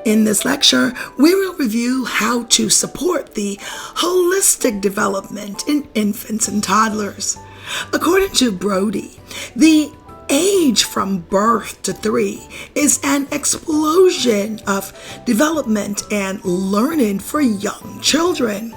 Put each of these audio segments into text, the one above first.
In this lecture, we will review how to support the holistic development in infants and toddlers. According to Brodie, the age from birth to 3 is an explosion of development and learning for young children.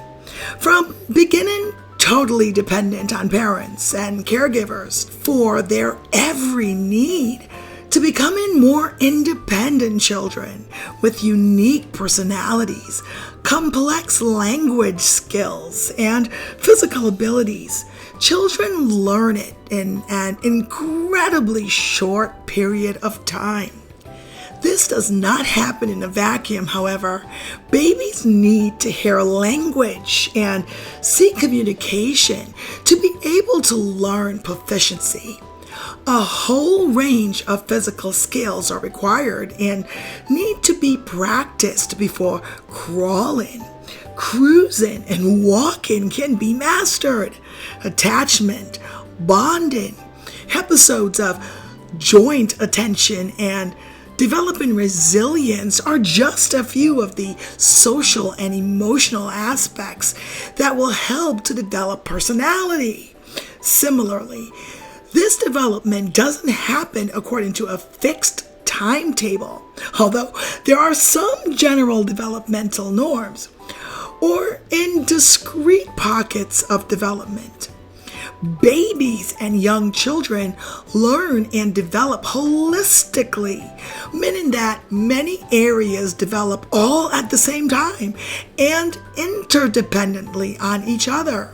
From beginning totally dependent on parents and caregivers for their every need, to becoming more independent children with unique personalities, complex language skills, and physical abilities. Children learn it in an incredibly short period of time. This does not happen in a vacuum, however. Babies need to hear language and see communication to be able to learn proficiency. A whole range of physical skills are required and need to be practiced before crawling, cruising, and walking can be mastered. Attachment, bonding, episodes of joint attention, and developing resilience are just a few of the social and emotional aspects that will help to develop personality. Similarly, this development doesn't happen according to a fixed timetable, although there are some general developmental norms, or in discrete pockets of development. Babies and young children learn and develop holistically, meaning that many areas develop all at the same time and interdependently on each other.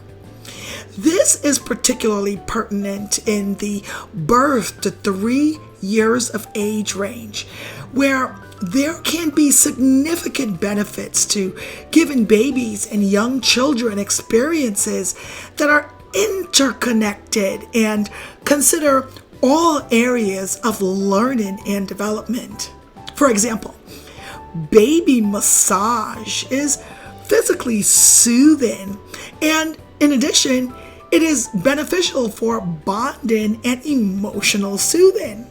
This is particularly pertinent in the birth to 3 years of age range, where there can be significant benefits to giving babies and young children experiences that are interconnected and consider all areas of learning and development. For example, baby massage is physically soothing, and in addition, it is beneficial for bonding and emotional soothing.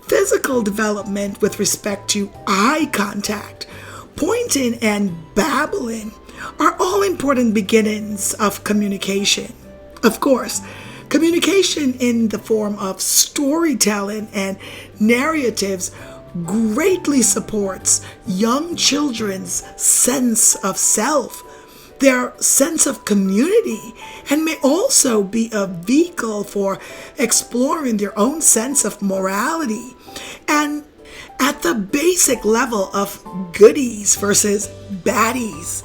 Physical development with respect to eye contact, pointing, and babbling are all important beginnings of communication. Of course, communication in the form of storytelling and narratives greatly supports young children's sense of self, their sense of community, and may also be a vehicle for exploring their own sense of morality. And at the basic level of goodies versus baddies,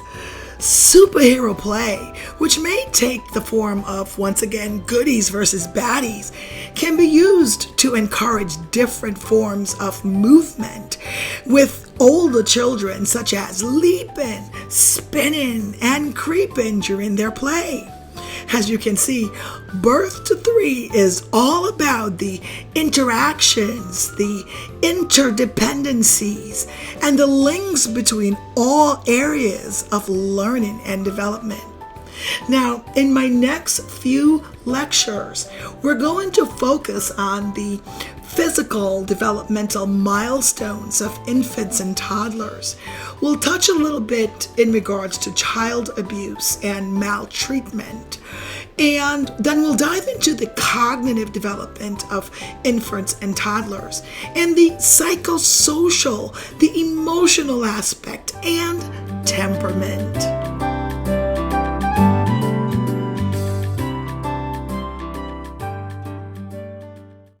superhero play, which may take the form of, once again, goodies versus baddies, can be used to encourage different forms of movement with older children, such as leaping, spinning, and creeping during their play. As you can see, birth to 3 is all about the interactions, the interdependencies, and the links between all areas of learning and development. Now, in my next few lectures, we're going to focus on the physical developmental milestones of infants and toddlers. We'll touch a little bit in regards to child abuse and maltreatment. And then we'll dive into the cognitive development of infants and toddlers and the psychosocial, the emotional aspect, and temperament.